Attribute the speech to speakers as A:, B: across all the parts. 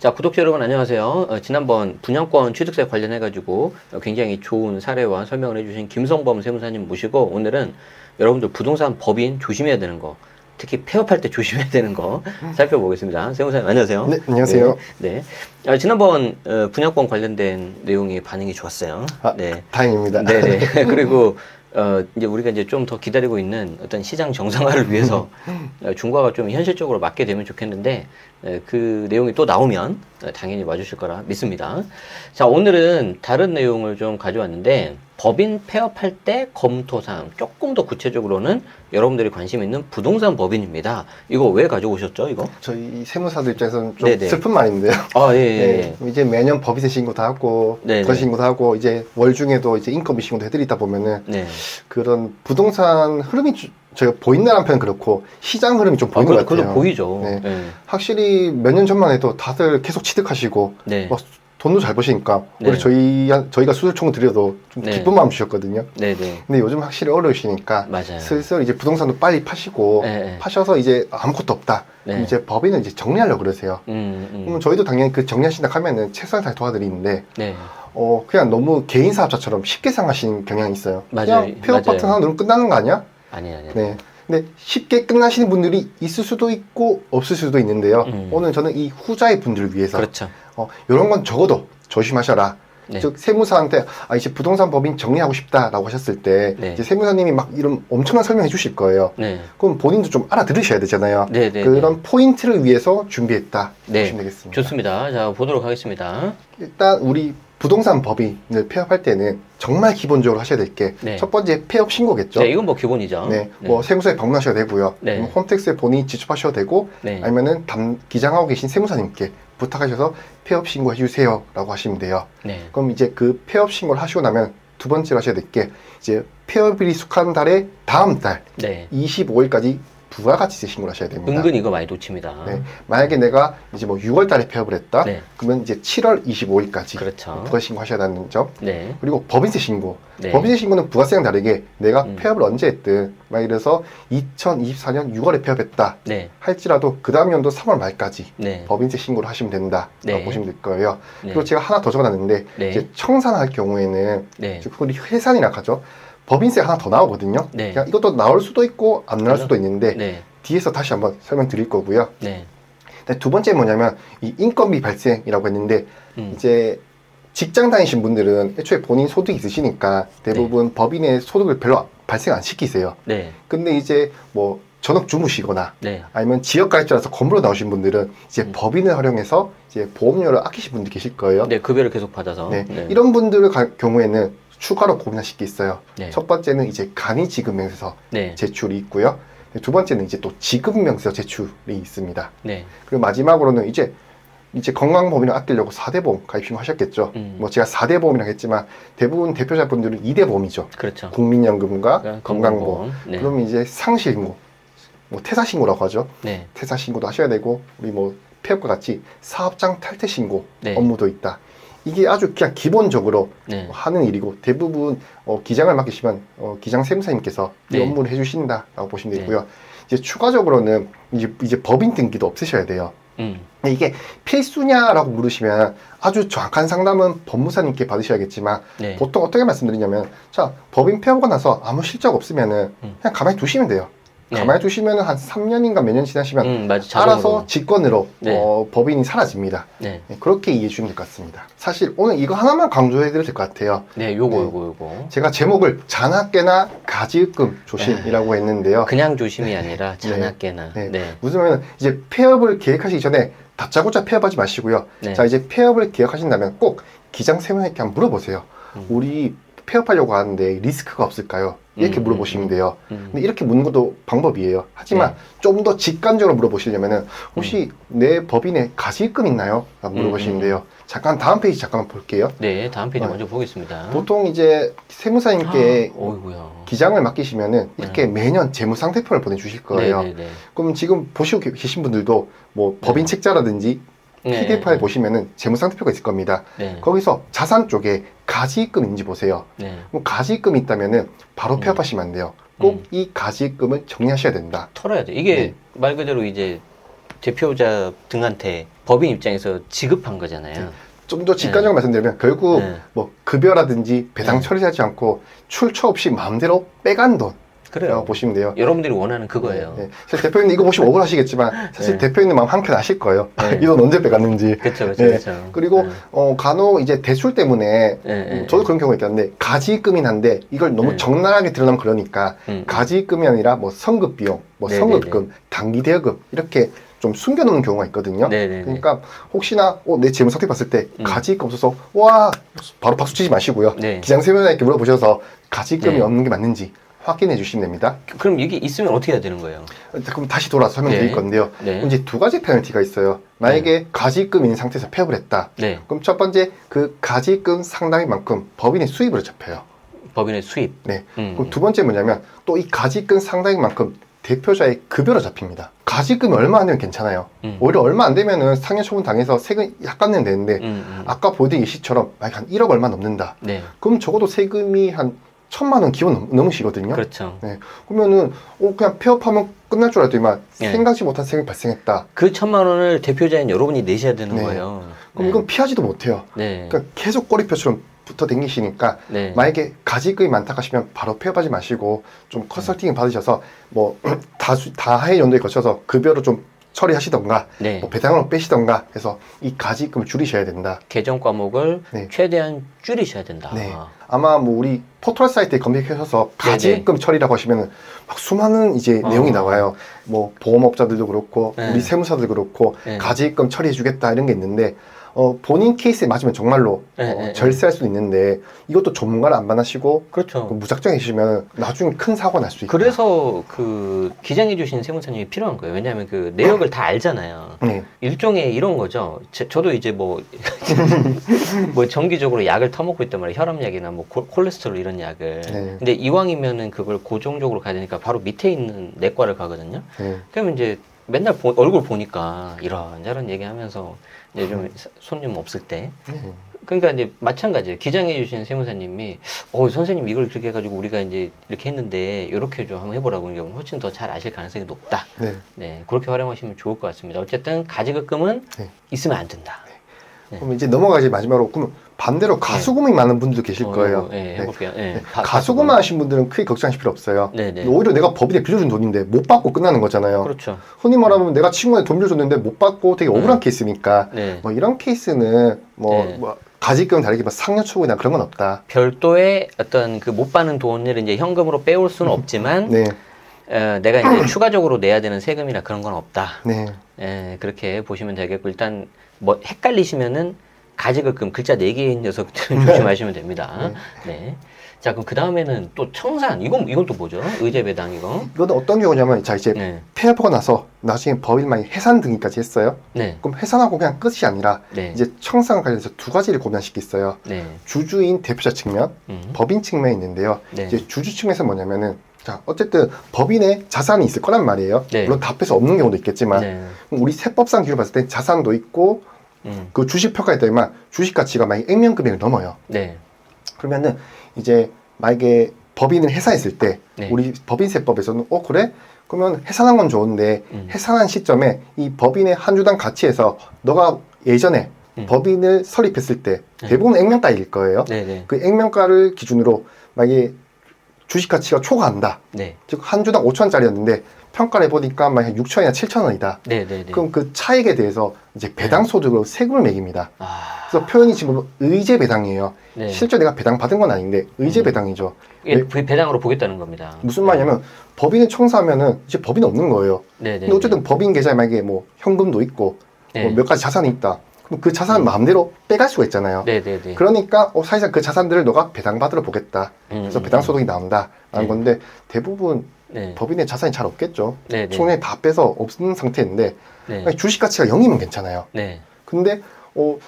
A: 자, 구독자 여러분 안녕하세요. 지난번 분양권 취득세 관련해가지고 굉장히 좋은 사례와 설명을 해주신 김성범 세무사님 모시고 오늘은 여러분들 부동산 법인 조심해야 되는 거, 특히 폐업할 때 조심해야 되는 거 살펴보겠습니다. 세무사님 안녕하세요.
B: 네, 안녕하세요.
A: 네. 지난번 분양권 관련된 내용이 반응이 좋았어요. 네.
B: 다행입니다.
A: 네네. 그리고 이제 우리가 이제 좀 더 기다리고 있는 어떤 시장 정상화를 위해서 중과가 좀 현실적으로 맞게 되면 좋겠는데 그 내용이 또 나오면 당연히 와주실 거라 믿습니다. 자, 오늘은 다른 내용을 좀 가져왔는데 법인 폐업할 때 검토사항 조금 더 구체적으로는 여러분들이 관심 있는 부동산 법인입니다. 이거 왜 가져오셨죠, 이거?
B: 저희 세무사들 입장에서는 좀
A: 네네.
B: 슬픈 말인데요.
A: 아, 예, 예.
B: 네, 이제 매년 법인세 신고도 하고,
A: 네네.
B: 부가세 신고도 하고, 이제 월 중에도 이제 인건비 신고도 해드리다 보면은
A: 네.
B: 그런 부동산 흐름이 저희가 보인다는 표현 그렇고 시장 흐름이 좀 보이는 것 같아요.
A: 그것도 보이죠.
B: 네.
A: 네.
B: 확실히 몇 년 전만 해도 다들 계속 취득하시고
A: 네.
B: 막 돈도 잘 버시니까
A: 네.
B: 오히려 저희가 수수총을 드려도 좀
A: 네.
B: 기쁜 마음 주셨거든요.
A: 네네.
B: 근데 요즘 확실히 어려우시니까
A: 맞아요.
B: 슬슬 이제 부동산도 빨리 파시고
A: 네.
B: 파셔서 이제 아무것도 없다.
A: 네.
B: 그럼 이제 법인을 이제 정리하려고 그러세요. 그러면 저희도 당연히 그 정리하신다 하면은 최선을 다해 도와드리는데
A: 네.
B: 그냥 너무 개인 사업자처럼 쉽게 생각하시는 경향이 있어요.
A: 맞아요.
B: 그냥 폐업
A: 맞아요.
B: 같은 상황 누르면 끝나는 거 아니야?
A: 아니에요.
B: 네. 근데 쉽게 끝나시는 분들이 있을 수도 있고 없을 수도 있는데요. 오늘 저는 이 후자의 분들을 위해서
A: 그렇죠.
B: 이런 건 적어도 조심하셔라.
A: 네.
B: 즉 세무사한테 이제 부동산 법인 정리하고 싶다라고 하셨을 때
A: 네.
B: 이제 세무사님이 막 이런 엄청난 설명해 주실 거예요.
A: 네.
B: 그럼 본인도 좀 알아들으셔야 되잖아요.
A: 네네.
B: 그런 포인트를 위해서 준비했다
A: 네.
B: 보시면 되겠습니다.
A: 좋습니다. 자, 보도록 하겠습니다.
B: 일단 우리 부동산 법인을 폐업할 때는 정말 기본적으로 하셔야 될 게 첫
A: 네.
B: 번째 폐업 신고겠죠.
A: 네, 이건 뭐 기본이죠.
B: 네, 뭐 세무서에 방문하셔야 되고요.
A: 네.
B: 홈택스에 본인이 직접 되고
A: 네.
B: 아니면은 기장하고 계신 세무사님께 부탁하셔서 폐업 신고해 주세요라고 하시면 돼요.
A: 네.
B: 그럼 이제 그 폐업 신고를 하시고 나면 두 번째로 하셔야 될 게 이제 폐업일이 속한 달의 다음 달
A: 네.
B: 25일까지 부가가치세 신고를 하셔야 됩니다.
A: 은근 이거 많이 놓칩니다.
B: 네, 만약에 내가 이제 뭐 6월 달에 폐업을 했다.
A: 네.
B: 그러면 이제 7월 25일까지
A: 그렇죠.
B: 부가세 신고하셔야 하는 점.
A: 네.
B: 그리고 법인세 신고.
A: 네.
B: 법인세 신고는 부가세랑 다르게 내가
A: 음.
B: 폐업을 언제 했든 막 이래서 2024년 6월에 폐업했다
A: 네.
B: 할지라도 그 다음 연도 3월 말까지
A: 네.
B: 법인세 신고를 하시면 된다라고
A: 네.
B: 보시면 될 거예요.
A: 네.
B: 그리고 제가 하나 더 적어놨는데
A: 네.
B: 이제 청산할 경우에는
A: 네.
B: 그걸 회산이라 하죠. 법인세 하나 더 나오거든요.
A: 네.
B: 그냥 이것도 나올 수도 있고 안 나올 수도 있는데
A: 네.
B: 뒤에서 다시 한번 설명드릴 거고요.
A: 네.
B: 근데 두 번째 뭐냐면 이 인건비 발생이라고 했는데 이제 직장 다니신 분들은 애초에 본인 소득이 있으시니까 대부분 법인의 소득을 별로 발생 안 시키세요.
A: 네.
B: 근데 이제 뭐 전업 주무시거나
A: 네.
B: 아니면 지역가입자라서 건물로 나오신 분들은 이제 법인을 활용해서 이제 보험료를 아끼신 분들 계실 거예요.
A: 네, 급여를 계속 받아서.
B: 네.
A: 네.
B: 이런 분들의 경우에는 추가로 고민하실 게 있어요.
A: 네.
B: 첫 번째는 이제 간이지급명세서
A: 네.
B: 제출이 있고요. 두 번째는 이제 또 지급명세서 제출이 있습니다.
A: 네.
B: 그리고 마지막으로는 이제 건강보험이랑 아끼려고 4대 보험 가입 신고하셨겠죠. 뭐 제가 4대 보험이라고 했지만 대부분 대표자분들은 2대 보험이죠.
A: 그렇죠.
B: 국민연금과
A: 그러니까
B: 건강보험.
A: 네.
B: 그러면 이제 상실신고, 뭐 퇴사신고라고 하죠.
A: 네.
B: 퇴사신고도 하셔야 되고 우리 뭐 폐업과 같이 사업장 탈퇴신고
A: 네.
B: 업무도 있다. 이게 아주 그냥 기본적으로
A: 네.
B: 하는 일이고 대부분 기장을 맡기시면 기장 세무사님께서 이
A: 네.
B: 업무를 해주신다라고 보시면 되고요. 이제 추가적으로는 이제 법인 등기도 없으셔야 돼요. 근데 이게 필수냐라고 물으시면 아주 정확한 상담은 법무사님께 받으셔야겠지만
A: 네.
B: 보통 어떻게 말씀드리냐면 자 법인 폐업하고 나서 아무 실적 없으면 그냥 가만히 두시면 돼요.
A: 네.
B: 가만히 두시면 한 3년인가 몇 년 지나시면
A: 맞아. 자동으로.
B: 알아서 직권으로
A: 네.
B: 법인이 사라집니다.
A: 네.
B: 네, 그렇게 이해해 주시면 될 것 같습니다. 사실 오늘 이거 하나만 강조해 드릴 것 같아요.
A: 네, 요거.
B: 제가 제목을 자나깨나 가지금 조심이라고 했는데요.
A: 그냥 조심이 아니라 자나깨나.
B: 네.
A: 네.
B: 무슨 말이냐면 이제 폐업을 계획하시기 전에 다짜고짜 폐업하지 마시고요.
A: 네.
B: 자 이제 폐업을 계획하신다면 꼭 기장 세무사님께 한번 물어보세요. 우리 폐업하려고 하는데 리스크가 없을까요? 이렇게 물어보시면 돼요. 근데 이렇게 묻는 것도 방법이에요. 하지만 좀 더 직관적으로 물어보시려면은 혹시 내 법인에 가지금 있나요? 라고 물어보시면 돼요. 잠깐 다음 페이지 잠깐만 볼게요.
A: 네, 다음 페이지 먼저 보겠습니다.
B: 보통 이제 세무사님께
A: 어이구야.
B: 기장을 맡기시면은 이렇게 매년 재무상태표를 보내주실 거예요.
A: 네네네.
B: 그럼 지금 보시고 계신 분들도 뭐 법인 책자라든지 PDF 파일 보시면은 재무상태표가 있을 겁니다.
A: 네.
B: 거기서 자산 쪽에 가지입금인지 보세요.
A: 네.
B: 그럼 가지입금이 있다면은 바로 폐업하시면 안 돼요. 꼭 이 가지입금을 정리하셔야 된다.
A: 털어야 돼. 이게
B: 네.
A: 말 그대로 이제 대표자 등한테 법인 입장에서 지급한 거잖아요.
B: 좀 더 직관적으로 말씀드리면 결국
A: 네.
B: 뭐 급여라든지 배당
A: 네.
B: 처리하지 않고 출처 없이 마음대로 빼간 돈.
A: 그래요.
B: 라고 보시면 돼요.
A: 여러분들이 원하는 그거예요.
B: 네. 사실 대표님 이거 보시면 억울하시겠지만 사실
A: 네.
B: 대표님 마음 한켠 아실 거예요.
A: 네.
B: 이 돈 언제 빼갔는지.
A: 그렇죠, 그렇죠,
B: 네.
A: 그렇죠.
B: 그리고
A: 네.
B: 간혹 이제 대출 때문에 저도 그런 경우가 있었는데 가지입금이긴 한데 이걸 너무
A: 네.
B: 적나라하게 드러나면 그러니까 가지입금이 아니라 뭐 성급 비용, 뭐
A: 네,
B: 성급금, 단기 대여금 이렇게 좀 숨겨놓는 경우가 있거든요.
A: 네네네.
B: 그러니까 혹시나 내 재무 상태 봤을 때 가지입금 없어서 와 바로 박수 치지 마시고요.
A: 네.
B: 기장세무사님께 물어보셔서 가지입금이
A: 네.
B: 없는 게 맞는지 확인해 주시면 됩니다.
A: 그럼 이게 있으면 어떻게 해야 되는 거예요?
B: 그럼 다시 돌아서 설명드릴
A: 네.
B: 건데요.
A: 네.
B: 이제 두 가지 페널티가 있어요. 만약에 가지입금 있는 상태에서 폐업을 했다.
A: 네.
B: 그럼 첫 번째 그 가지입금 상당히만큼 법인의 수입으로 잡혀요.
A: 법인의 수입.
B: 네. 그럼 두 번째 뭐냐면 또 이 가지입금 상당히만큼 대표자의 급여로 잡힙니다. 가지입금이 얼마 안 되면 괜찮아요. 오히려 얼마 안 되면은 상여 처분 당해서 세금 약간 내면 되는데 아까 보여드린 예시처럼 만약 한 1억 얼마 넘는다.
A: 네.
B: 그럼 적어도 세금이 한 1,000만 원 기본 넘으시거든요.
A: 그렇죠.
B: 네. 그러면은 그냥 폐업하면 끝날 줄 알았더니만
A: 네.
B: 생각지 못한 세금이 발생했다.
A: 그 1,000만 원을 대표자인 여러분이 내셔야 되는
B: 네.
A: 거예요.
B: 그럼 이건 피하지도 못해요.
A: 네.
B: 그러니까 계속 꼬리표처럼 붙어 댕기시니까
A: 네.
B: 만약에 가지입금이 많다 하시면 바로 폐업하지 마시고 좀 컨설팅 받으셔서 뭐 다해 연도에 거쳐서 급여로 좀 처리하시던가
A: 네.
B: 뭐 배당으로 빼시던가 해서 이 가지입금을 줄이셔야 된다.
A: 개정 과목을
B: 네.
A: 최대한 줄이셔야 된다.
B: 네. 아마 뭐 우리 포털 사이트에 검색하셔서 가지입금 처리라고 하시면 막 수많은 이제 내용이 나와요. 뭐 보험업자들도 그렇고
A: 네.
B: 우리 세무사들 그렇고
A: 네.
B: 가지입금 처리해주겠다 이런 게 있는데 본인 케이스에 맞으면 정말로
A: 네.
B: 절세할 수도 있는데 이것도 전문가를 안 만나시고
A: 그렇죠.
B: 무작정 해주시면 나중에 큰 사고가 날 수 있다.
A: 그래서 그 기장해 주신 세무사님이 필요한 거예요. 왜냐하면 그 내역을 다 알잖아요.
B: 네.
A: 일종의 이런 거죠. 저도 이제 뭐 정기적으로 약을 터먹고 있단 말이에요. 혈압약이나 뭐 콜레스테롤 이런 약을.
B: 네.
A: 근데 이왕이면은 그걸 고정적으로 가야 되니까 바로 밑에 있는 내과를 가거든요.
B: 네.
A: 그러면 이제 맨날 얼굴 보니까 이런저런 얘기하면서 이제 좀 손님 없을 때. 그러니까 이제 마찬가지예요. 기장해 주신 세무사님이 선생님 이걸 그렇게 해가지고 우리가 이제 이렇게 했는데 이렇게 좀 한번 해보라고 하는 경우는 훨씬 더 잘 아실 가능성이 높다.
B: 네.
A: 네, 그렇게 활용하시면 좋을 것 같습니다. 어쨌든 가지급금은
B: 네.
A: 있으면 안 된다. 네.
B: 그럼 이제 넘어가지 마지막으로 그럼 반대로 가수금이 많은 분들도 계실 거예요.
A: 네, 해볼게요. 네.
B: 네. 가수금만 하신 분들은 크게 걱정하실 필요 없어요.
A: 네네.
B: 오히려 내가 법인에 빌려준 돈인데 못 받고 끝나는 거잖아요.
A: 그렇죠.
B: 흔히 말하면 내가 친구한테 돈 빌려줬는데 못 받고 되게 억울한 케이스니까
A: 네.
B: 뭐 이런 케이스는 뭐,
A: 네.
B: 뭐 가지금 다르게 뭐 상여초이나 그런 건 없다.
A: 별도의 어떤 그 못 받는 돈을 이제 현금으로 빼올 수는 없지만
B: 네,
A: 내가 이제 추가적으로 내야 되는 세금이나 그런 건 없다.
B: 네,
A: 그렇게 보시면 되겠고 일단 뭐 헷갈리시면은 가지급금 글자 4개인 녀석들은 조심하시면 됩니다. 네. 자, 그럼 그 다음에는 또 청산. 이건 또 뭐죠? 의제배당 이거.
B: 이거는 어떤 경우냐면 자 이제
A: 네.
B: 폐업하고 나서 나중에 법인만이 해산 등기까지 했어요.
A: 네.
B: 그럼 해산하고 그냥 끝이 아니라
A: 네.
B: 이제 청산 관련해서 두 가지를 고민할 수 있어요.
A: 네.
B: 주주인 대표자 측면, 법인 측면이 있는데요.
A: 네.
B: 이제 주주 측면에서 뭐냐면은 자 어쨌든 법인에 자산이 있을 거란 말이에요.
A: 네.
B: 물론 다 빼서 없는 경우도 있겠지만
A: 네.
B: 그럼 우리 세법상 기준으로 봤을 때 자산도 있고 그 주식 평가에 따르면 주식 가치가 만약 액면 금액을 넘어요.
A: 네.
B: 그러면은 이제 만약에 법인을 해산했을 때
A: 네.
B: 우리 법인세법에서는 그래? 그러면 해산한 건 좋은데 해산한 시점에 이 법인의 한 주당 가치에서 너가 예전에 법인을 설립했을 때 대부분 액면가일 거예요.
A: 네.
B: 그 액면가를 기준으로 만약에 주식 가치가 초과한다.
A: 네.
B: 즉 한 주당 5천원짜리였는데 평가를 해보니까 만약 6천원이나 7천원이다.
A: 네.
B: 그럼 그 차익에 대해서 이제 배당 소득으로 세금을 매깁니다.
A: 아.
B: 그래서 표현이 지금 의제 배당이에요.
A: 네.
B: 실제 내가 배당 받은 건 아닌데 의제 배당이죠.
A: 이게 배당으로 보겠다는 겁니다.
B: 무슨 말이냐면 법인을 청소하면은 이제 법인이 없는 거예요.
A: 네.
B: 근데 어쨌든 법인 계좌에 만약에 뭐 현금도 있고
A: 네.
B: 뭐 몇 가지 자산이 있다. 그럼 그 자산을 마음대로 빼갈 수가 있잖아요.
A: 네.
B: 그러니까 사실상 그 자산들을 너가 배당 받으러 보겠다. 그래서 배당 소득이 나온다라는 건데 대부분
A: 네.
B: 법인의 자산이 잘 없겠죠.
A: 네.
B: 총액 다 빼서 없는 상태인데
A: 네.
B: 주식 가치가 0이면 괜찮아요.
A: 네.
B: 근데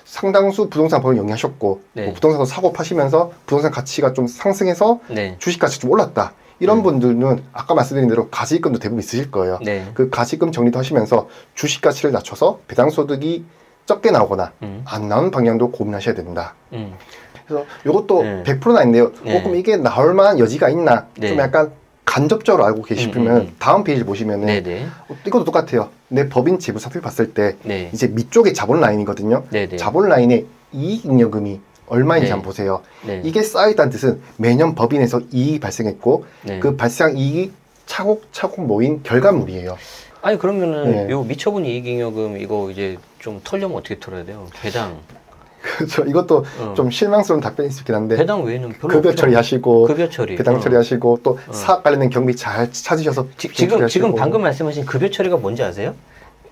B: 상당수 부동산 법인 영위하셨고
A: 네.
B: 뭐 부동산도 사고 파시면서 부동산 가치가 좀 상승해서
A: 네.
B: 주식 가치 좀 올랐다. 이런 분들은 아까 말씀드린 대로 가지입금도 대부분 있으실 거예요.
A: 네.
B: 그 가지입금 정리도 하시면서 주식 가치를 낮춰서 배당 소득이 적게 나오거나 안 나오는 방향도 고민하셔야 된다. 그래서 이것도
A: 네.
B: 100%는 아닌데요.
A: 네.
B: 그럼 이게 나올 만한 여지가 있나?
A: 네.
B: 좀 약간 간접적으로 알고 계시면 다음 페이지 보시면은
A: 네네.
B: 이것도 똑같아요. 내 법인 재무 상태를 봤을 때
A: 네.
B: 이제 밑쪽에 자본 라인이거든요.
A: 네네.
B: 자본 라인에 이익잉여금이 얼마인지
A: 네.
B: 한번 보세요.
A: 네.
B: 이게 쌓여있다는 뜻은 매년 법인에서 이익이 발생했고
A: 네.
B: 그 발생한 이익이 차곡차곡 모인 결과물이에요.
A: 아니 그러면은
B: 네.
A: 요 미처분 이익잉여금 이거 이제 좀 털려면 어떻게 털어야 돼요? 배당.
B: 그렇죠. 이것도 좀 실망스러운 답변일 수 있긴 한데
A: 배당 외에는 별로
B: 급여
A: 없죠.
B: 처리하시고
A: 급여 처리.
B: 배당 처리하시고 또 사업 관련된 경비 잘 찾으셔서
A: 지금 방금 말씀하신 급여 처리가 뭔지 아세요?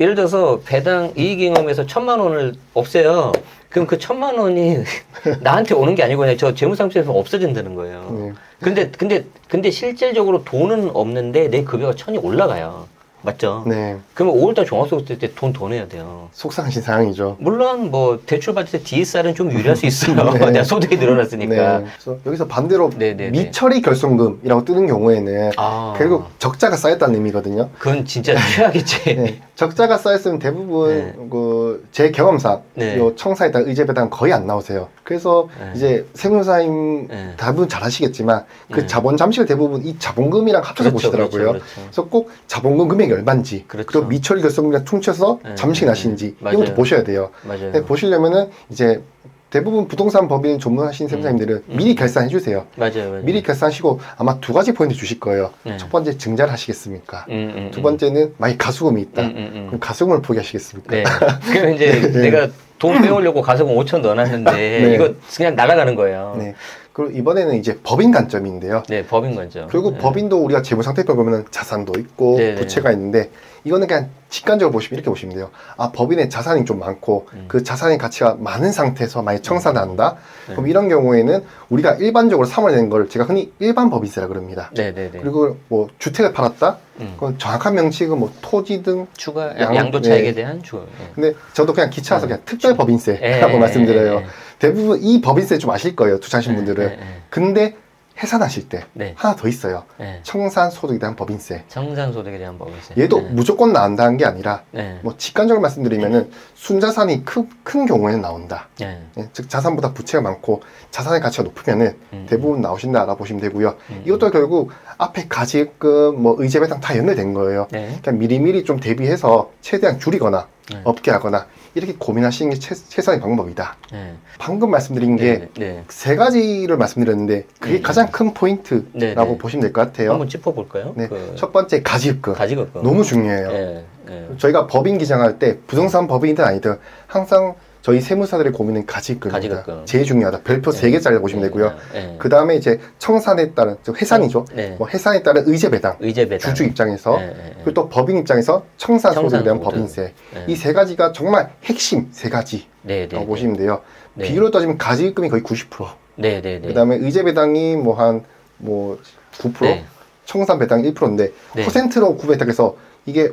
A: 예를 들어서 배당 이익잉여금에서 1,000만 원을 없애요. 그럼 그 1,000만 원이 나한테 오는 게 아니고 그냥 저 재무상태에서 없어진다는 거예요. 근데 실질적으로 돈은 없는데 내 급여가 1,000이 올라가요. 맞죠?
B: 네.
A: 그러면 5월달 종합소득세 때 돈 더 내야 돼요.
B: 속상하신 상황이죠.
A: 물론 뭐 대출 받을 때 DSR은 좀 유리할 수 있어요.
B: 네.
A: 내가 소득이 늘어났으니까.
B: 네. 그래서 여기서 반대로
A: 네네네.
B: 미처리 결손금이라고 뜨는 경우에는
A: 아,
B: 결국 적자가 쌓였다는 의미거든요.
A: 그건 진짜 최악이지.
B: 네. 적자가 쌓였으면 대부분
A: 네.
B: 제 경험상
A: 네.
B: 요 청사에다 의제배당 거의 안 나오세요. 그래서
A: 네.
B: 이제 세무사님
A: 네.
B: 대부분 잘 아시겠지만 그
A: 네.
B: 자본 잠식을 대부분 이 자본금이랑 합쳐서
A: 그렇죠,
B: 보시더라고요.
A: 그렇죠.
B: 그래서 꼭 자본금 금액이 얼마인지
A: 그렇죠.
B: 그리고 미처리 결손금이랑 퉁쳐서
A: 네.
B: 잠식이 나시는지
A: 네.
B: 이것도
A: 맞아요.
B: 보셔야 돼요.
A: 맞아요.
B: 근데 보시려면은 이제 대부분 부동산 법인 전문하신 세무사님들은 미리 결산해 주세요.
A: 맞아요.
B: 미리 결산하시고 아마 2가지 포인트 주실 거예요.
A: 네.
B: 첫 번째 증자를 하시겠습니까? 두 번째는 만약 가수금이 있다. 그럼 가수금을 포기하시겠습니까?
A: 네. 그럼 이제
B: 네.
A: 내가 돈 빼오려고 가서금 5천 넣어놨는데
B: 네.
A: 이거 그냥 날아가는 거예요.
B: 네. 그리고 이번에는 이제 법인 관점인데요.
A: 네, 법인 거죠.
B: 결국
A: 네.
B: 법인도 우리가 재무상태표 보면은 자산도 있고
A: 네네.
B: 부채가 있는데 이거는 그냥 직관적으로 보시면 이렇게 보시면 돼요. 아, 법인의 자산이 좀 많고 그 자산의 가치가 많은 상태에서 만약 청산을 한다. 그럼 이런 경우에는 우리가 일반적으로 삼아내는 걸 제가 흔히 일반 법인세라 그럽니다.
A: 네네네.
B: 그리고 뭐 주택을 팔았다? 그건 정확한 명칭은 뭐 토지 등
A: 추가
B: 양-
A: 양도 차익에
B: 네.
A: 대한 추가. 네.
B: 근데 저도 그냥 기차에서 그냥 특별
A: 예,
B: 법인세라고
A: 예,
B: 말씀드려요.
A: 예, 예.
B: 대부분 이 법인세 좀 아실 거예요. 투자하신 분들은.
A: 네, 네,
B: 근데 해산하실 때
A: 네.
B: 하나 더 있어요.
A: 네.
B: 청산소득에 대한 법인세.
A: 청산소득에 대한 법인세.
B: 얘도
A: 네.
B: 무조건 나온다는 게 아니라
A: 네.
B: 뭐 직관적으로 말씀드리면은 순자산이 큰 경우에는 나온다.
A: 네.
B: 예, 즉 자산보다 부채가 많고 자산의 가치가 높으면은 대부분 나오신다 알아보시면 되고요. 이것도 결국 앞에 가지금 뭐 의제배당 다 연결된 거예요.
A: 네.
B: 그러니까 미리미리 좀 대비해서 최대한 줄이거나
A: 네.
B: 없게 하거나 이렇게 고민하시는 게 최선의 방법이다.
A: 네.
B: 방금 말씀드린 게
A: 네.
B: 세 가지를 말씀드렸는데 그게 가장 큰 포인트라고
A: 네, 네.
B: 보시면 될 것 같아요.
A: 한번 짚어볼까요?
B: 네.
A: 그
B: 첫 번째 가지급금.
A: 가지급금.
B: 너무 중요해요.
A: 네. 네.
B: 저희가 법인 기장할 때 부동산 법인이든 아니든 항상 저희 세무사들의 고민은 가지급금입니다.
A: 가지급금.
B: 제일 중요하다. 별표
A: 네.
B: 3개짜리라고 보시면 되고요.
A: 네.
B: 그 다음에 이제 청산에 따른, 즉 해산이죠.
A: 네.
B: 뭐 해산에 따른 의제배당.
A: 의제배당.
B: 주주 입장에서
A: 네, 네,
B: 그리고 또 법인 입장에서 청산소득에 대한
A: 청산소득.
B: 법인세.
A: 네.
B: 이 세 가지가 정말 핵심 세 가지라고
A: 네, 네,
B: 보시면 돼요.
A: 네.
B: 비율로 따지면 가지급금이 거의 90%.
A: 네, 네, 네.
B: 그 다음에 의제배당이 뭐 한 9%,
A: 네.
B: 청산배당이 1%인데
A: 네.
B: 퍼센트로 구별해서 이게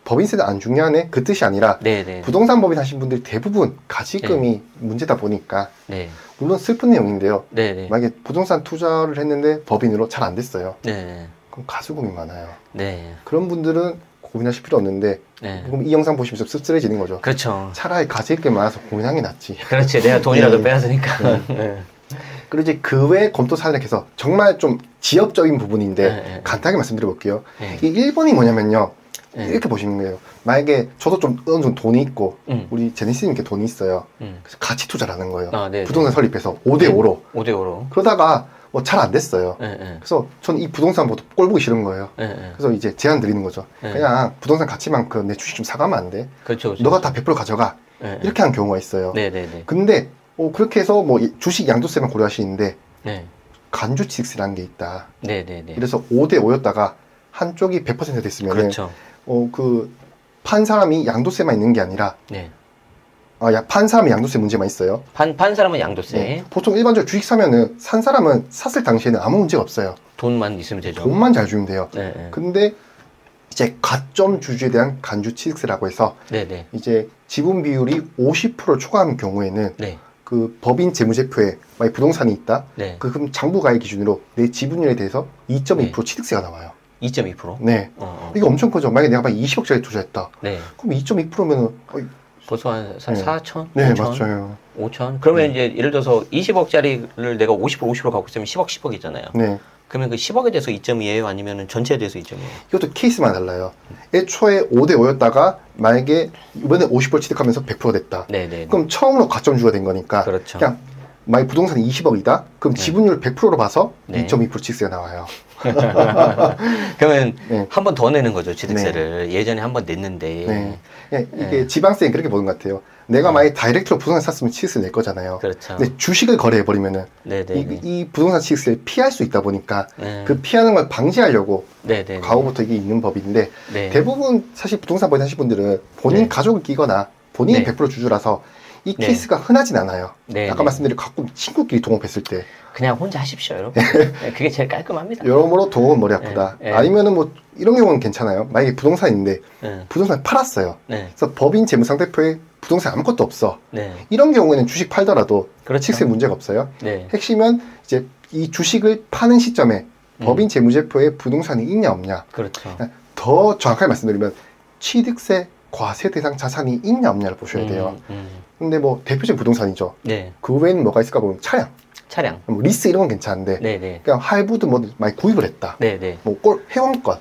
B: 법인세는 안 중요하네 그 뜻이 아니라
A: 네, 네.
B: 부동산 법인 하신 분들이 대부분 가지금이 문제다 보니까
A: 네.
B: 물론 슬픈 내용인데요.
A: 네, 네.
B: 만약에 부동산 투자를 했는데 법인으로 잘 안 됐어요.
A: 네.
B: 그럼 가수금이 많아요.
A: 네.
B: 그런 분들은 고민하실 필요 없는데
A: 네.
B: 그럼 이 영상 보시면서 씁쓸해지는 거죠.
A: 그렇죠.
B: 차라리 가지금 많아서 고민하는 게 낫지.
A: 그렇지. 내가 돈이라도
B: 네.
A: 빼앗으니까. 네.
B: 그리고 이제 그 외 검토 사례를 해서 정말 좀 지역적인 부분인데
A: 네, 네.
B: 간단하게 말씀드려 볼게요.
A: 네.
B: 이 1번이 뭐냐면요.
A: 네.
B: 이렇게 보시는 거예요. 만약에 저도 좀 어느 정도 돈이 있고
A: 우리
B: 제니스님께 돈이 있어요. 그래서 가치 투자를 하는 거예요.
A: 아, 네,
B: 부동산 설립해서 5대5로.
A: 5대5로.
B: 그러다가 뭐 잘 안 됐어요.
A: 네, 네.
B: 그래서 저는 이 부동산 꼴 보기 싫은 거예요.
A: 네, 네.
B: 그래서 이제 제안 드리는 거죠.
A: 네.
B: 그냥 부동산 가치만큼 내 주식 좀 사가면 안 돼?
A: 그렇죠. 그렇죠.
B: 너가 다 100% 가져가.
A: 네, 네.
B: 이렇게 하는 경우가 있어요.
A: 네, 네, 네.
B: 근데 그렇게 해서 뭐 주식 양도세만 고려하시는데
A: 네.
B: 간주치익세라는 게 있다.
A: 네, 네, 네.
B: 그래서 5대5였다가 한쪽이 100% 됐으면
A: 그렇죠.
B: 판 사람이 양도세만 있는 게 아니라
A: 네.
B: 판 사람이 양도세 문제만 있어요.
A: 판 사람은 양도세.
B: 네. 보통 일반적으로 주식 사면은 산 사람은 샀을 당시에는 아무 문제가 없어요.
A: 돈만 있으면 되죠.
B: 돈만 잘 주면 돼요.
A: 네, 네.
B: 근데 이제 가점 주주에 대한 간주치익세라고 해서
A: 네, 네.
B: 이제 지분 비율이 50%를 초과하는 경우에는
A: 네.
B: 그 법인 재무제표에 만약 부동산이 있다.
A: 네.
B: 그럼 장부가액 기준으로 내 지분율에 대해서 2.2%
A: 네.
B: 취득세가 나와요.
A: 2.2%?
B: 네. 이거 엄청 크죠. 만약에 내가 20억짜리 투자했다.
A: 네.
B: 그럼 2.2%면은
A: 벌써 한 4천?
B: 네,
A: 5천?
B: 맞아요.
A: 5천? 그러면 이제 예를 들어서 20억짜리를 내가 50% 갖고 있으면 10억이잖아요.
B: 네.
A: 그러면 그 10억에 대해서 이점이에요? 아니면 전체에 대해서 이점이에요?
B: 이것도 케이스만 달라요. 애초에 5대 5였다가 만약에 이번에 50% 취득하면서 100% 됐다.
A: 네네.
B: 그럼 처음으로 가점주가 된 거니까
A: 그렇죠.
B: 그냥 만약 부동산이 20억이다? 그럼 지분율 100%로 봐서
A: 네.
B: 2.2% 취득세가 나와요.
A: 그러면
B: 네.
A: 한 번 더 내는 거죠, 취득세를. 예전에 한 번 냈는데.
B: 네. 예, 이게 지방세는 그렇게 보는 것 같아요. 내가 만약에 다이렉트로 부동산 샀으면 취득세 낼 거잖아요.
A: 그렇죠.
B: 근데 주식을 거래해버리면은
A: 네네.
B: 이 부동산 취득세를 피할 수 있다 보니까
A: 네.
B: 그 피하는 걸 방지하려고
A: 네네.
B: 과거부터 이게 있는 법인데
A: 네.
B: 대부분 사실 부동산 거래 하시는 분들은 본인
A: 네.
B: 가족을 끼거나 본인이
A: 네.
B: 100% 주주라서 이
A: 네.
B: 케이스가 흔하진 않아요.
A: 네,
B: 아까
A: 네.
B: 말씀드린 가끔 친구끼리 동업했을 때
A: 그냥 혼자 하십시오, 여러분. 네, 그게 제일 깔끔합니다.
B: 여러모로 동업은 머리 아프다.
A: 네.
B: 아니면은 뭐 이런 경우는 괜찮아요. 만약에 부동산인데
A: 네.
B: 부동산을 팔았어요.
A: 네.
B: 그래서 법인 재무상태표에 부동산 아무것도 없어.
A: 네.
B: 이런 경우에는 주식 팔더라도
A: 그렇죠.
B: 취득세 문제가 없어요.
A: 네.
B: 핵심은 이제 이 주식을 파는 시점에 법인 재무제표에 부동산이 있냐 없냐.
A: 그렇죠.
B: 더 정확하게 말씀드리면 취득세 과세 대상 자산이 있냐 없냐를 보셔야 돼요. 근데 뭐 대표적인 부동산이죠.
A: 네.
B: 그 외에는 뭐가 있을까 보면 차량,
A: 차량.
B: 뭐 리스 이런 건 괜찮은데
A: 네네.
B: 그냥 할부도 뭐 많이 구입을 했다.
A: 네네.
B: 뭐 회원권,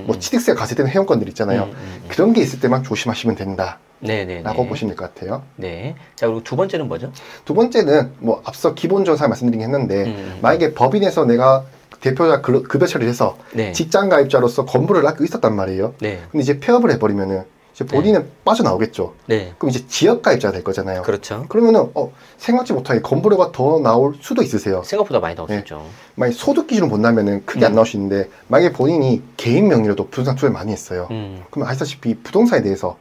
B: 뭐 취득세 과세되는 회원권들 있잖아요. 그런 게 있을 때만 조심하시면 된다라고
A: 네네.
B: 보시면 될 것 같아요.
A: 네. 자, 그리고 두 번째는 뭐죠?
B: 두 번째는 뭐 앞서 기본적으로 말씀드리긴 했는데 만약에 법인에서 내가 대표자 급여 처리를 해서
A: 네.
B: 직장 가입자로서 건물을 갖고 있었단 말이에요.
A: 네.
B: 근데 이제 폐업을 해버리면은 이제 본인은 빠져나오겠죠.
A: 네.
B: 그럼 이제 지역 가입자가 될 거잖아요.
A: 그렇죠.
B: 그러면은 생각지 못하게 건물료가 더 나올 수도 있으세요.
A: 생각보다 많이 나왔었죠.
B: 만약 소득 기준으로 본다면은 크게 안 나오시는데 만약에 본인이 개인 명의로도 부동산 투자를 많이 했어요. 그러면 아시다시피 부동산에 대해서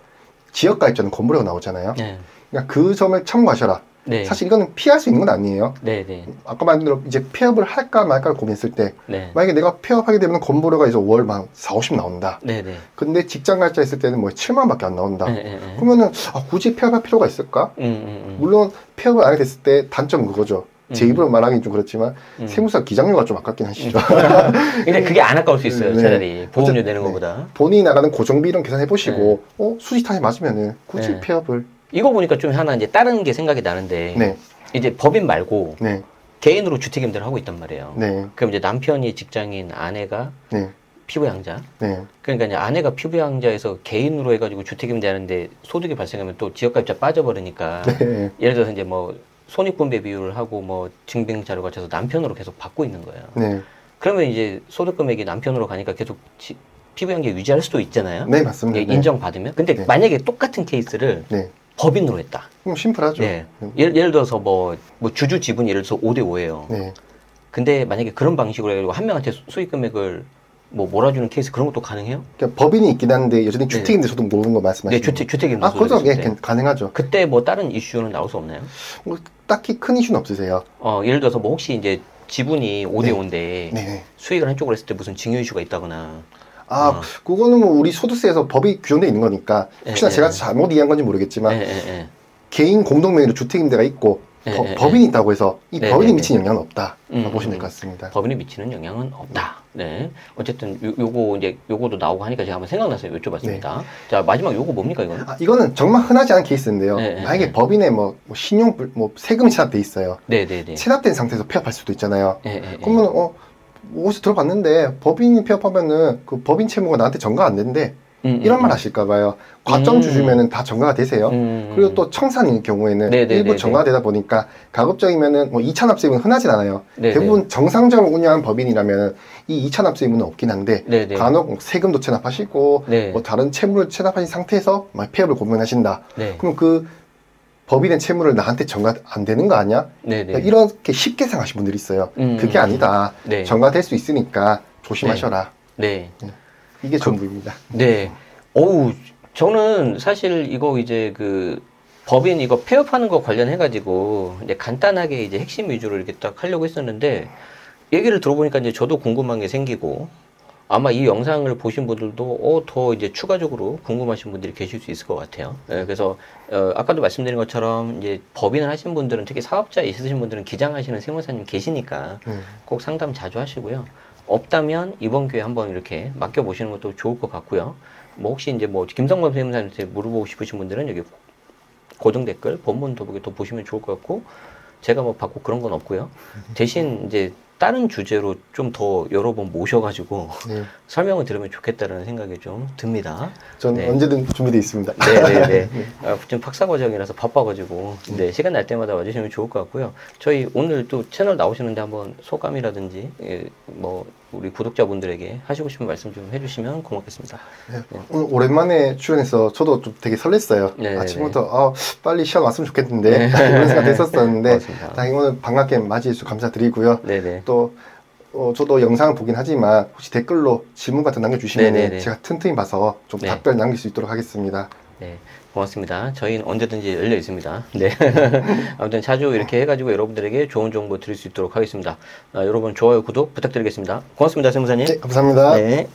B: 지역 가입자는 건물료가 나오잖아요.
A: 네.
B: 그러니까 그 점을 참고하셔라.
A: 네.
B: 사실 이거는 피할 수 있는 건 아니에요.
A: 네네.
B: 아까 말한 대로 이제 폐업을 할까 말까를 고민했을 때
A: 네.
B: 만약에 내가 폐업하게 되면 건물료가 이제 월 막 4, 50 나온다.
A: 네네. 근데
B: 근데 직장 가입자 있을 때는 뭐 7만 원밖에 안 나온다.
A: 네.
B: 그러면은 굳이 폐업할 필요가 있을까? 물론 폐업을 안 하게 됐을 때 단점은 그거죠. 제 입으로 말하기는 좀 그렇지만 세무사 기장료가 좀 아깝긴 하시죠.
A: 근데 그게 안 아까울 수 있어요.
B: 네.
A: 차라리 보험료
B: 어쨌든,
A: 내는
B: 네.
A: 것보다.
B: 본인이 나가는 고정비 이런 계산해 보시고 수지타에 맞으면은 굳이
A: 네.
B: 폐업을
A: 이거 보니까 좀 하나 이제 다른 게 생각이 나는데
B: 네.
A: 이제 법인 말고
B: 네.
A: 개인으로 주택임대를 하고 있단 말이에요.
B: 네.
A: 그럼 이제 남편이 직장인, 아내가
B: 네.
A: 피부양자.
B: 네.
A: 그러니까 이제 아내가 피부양자에서 개인으로 해가지고 주택임대 하는데 소득이 발생하면 또 지역가입자 빠져버리니까
B: 네.
A: 예를 들어서 이제 뭐 손익분배 비율을 하고 뭐 증빙 자료 갖춰서 남편으로 계속 받고 있는 거예요.
B: 네.
A: 그러면 이제 소득 금액이 남편으로 가니까 계속 피부양자 유지할 수도 있잖아요.
B: 네, 맞습니다.
A: 예,
B: 네.
A: 인정받으면. 근데
B: 네.
A: 만약에 똑같은 케이스를
B: 네.
A: 법인으로 했다.
B: 그럼 심플하죠.
A: 네. 예를 들어서 뭐 주주 지분이 예를 들어서 5대 5예요.
B: 네.
A: 근데 만약에 그런 방식으로 해가지고 한 명한테 수익 금액을 뭐 몰아주는 케이스 그런 것도 가능해요?
B: 그러니까 법인이 있긴 한데 여전히
A: 네.
B: 주택임대 소득 모르는 거 말씀하시는
A: 네, 주택임대.
B: 그죠? 예, 가능하죠.
A: 그때 뭐 다른 이슈는 나올 수 없나요?
B: 뭐 딱히 큰 이슈는 없으세요.
A: 예를 들어서 뭐 혹시 이제 지분이 5대
B: 네.
A: 5인데
B: 네.
A: 수익을 한쪽으로 했을 때 무슨 증여 이슈가 있다거나.
B: 그거는 뭐 우리 소득세에서 법이 규정돼 있는 거니까 혹시나
A: 네,
B: 제가
A: 네.
B: 잘못 이해한 건지 모르겠지만
A: 네.
B: 개인 공동명의로 주택임대가 있고 법인이 있다고 해서 이
A: 네,
B: 법인이
A: 네,
B: 미치는 영향은 없다.
A: 음,
B: 보시면 될 것 같습니다.
A: 법인이 미치는 영향은 없다. 네. 어쨌든 요거도 나오고 하니까 제가 한번 생각나서 여쭤봤습니다. 자, 마지막 요거 뭡니까 이거는?
B: 이거는 정말 흔하지 않은 케이스인데요.
A: 네,
B: 만약에
A: 네.
B: 법인에 뭐 신용 세금이 체납돼 있어요.
A: 네네네.
B: 체납된 상태에서 폐업할 수도 있잖아요.
A: 네.
B: 그러면 어디서 들어봤는데 법인이 폐업하면은 그 법인 채무가 나한테 전가 안 된대. 이런 말 하실까 봐요. 과점주 주면은 다 전가가 되세요. 그리고 또 청산일 경우에는
A: 네네네네.
B: 일부 전가가 되다 보니까 가급적이면은 뭐 2차 납세임은 흔하진 않아요.
A: 네네.
B: 대부분 정상적으로 운영하는 법인이라면 이 2차 납세임은 없긴 한데
A: 네네.
B: 간혹 세금도 체납하시고
A: 네.
B: 뭐 다른 채무를 체납하신 상태에서 막 폐업을 고민하신다.
A: 네.
B: 그럼 그 법인의 채무를 나한테 전가 안 되는 거 아니야?
A: 네네.
B: 그러니까 이렇게 쉽게 생각하시는 분들이 있어요. 그게 아니다.
A: 네.
B: 전가될 수 있으니까 조심하셔라.
A: 네.
B: 이게 전부입니다.
A: 네. 저는 사실 이거 이제 그 법인 이거 폐업하는 거 관련해가지고 이제 간단하게 이제 핵심 위주로 이렇게 딱 하려고 했었는데 얘기를 들어보니까 이제 저도 궁금한 게 생기고 아마 이 영상을 보신 분들도 더 이제 추가적으로 궁금하신 분들이 계실 수 있을 것 같아요. 예, 그래서 아까도 말씀드린 것처럼 이제 법인을 하신 분들은 특히 사업자 있으신 분들은 기장하시는 세무사님 계시니까 꼭 상담 자주 하시고요. 없다면 이번 기회에 한번 이렇게 맡겨보시는 것도 좋을 것 같고요. 뭐 혹시 이제 뭐 김성범 세무사님한테 물어보고 싶으신 분들은 여기 고정 댓글 본문 더보기 또 보시면 좋을 것 같고 제가 뭐 받고 그런 건 없고요. 대신 이제 다른 주제로 좀 더 여러 번 모셔가지고
B: 네.
A: 설명을 들으면 좋겠다라는 생각이 좀 듭니다.
B: 전
A: 네.
B: 언제든 준비되어 있습니다.
A: 네네네. 지금 박사 과정이라서 바빠가지고 네, 시간 날 때마다 와주시면 좋을 것 같고요. 저희 오늘 또 채널 나오시는데 한번 소감이라든지 뭐 우리 구독자분들에게 하시고 싶은 말씀 좀 해주시면 고맙겠습니다.
B: 네. 오늘 오랜만에 출연해서 저도 좀 되게 설렜어요.
A: 네네네.
B: 아침부터 빨리 시험 왔으면 좋겠는데 이런 생각 했었었는데
A: 고맙습니다.
B: 다행히 오늘 반갑게 맞이해 주셔서 감사드리고요.
A: 네네.
B: 또 저도 영상을 보긴 하지만 혹시 댓글로 질문 같은 거 남겨주시면
A: 네네네.
B: 제가 튼튼히 봐서 좀
A: 네.
B: 답변 남길 수 있도록 하겠습니다.
A: 네, 고맙습니다. 저희는 언제든지 열려 있습니다. 네. 아무튼 자주 이렇게 해가지고 여러분들에게 좋은 정보 드릴 수 있도록 하겠습니다. 여러분 좋아요, 구독 부탁드리겠습니다. 고맙습니다, 세무사님.
B: 네, 감사합니다.
A: 네.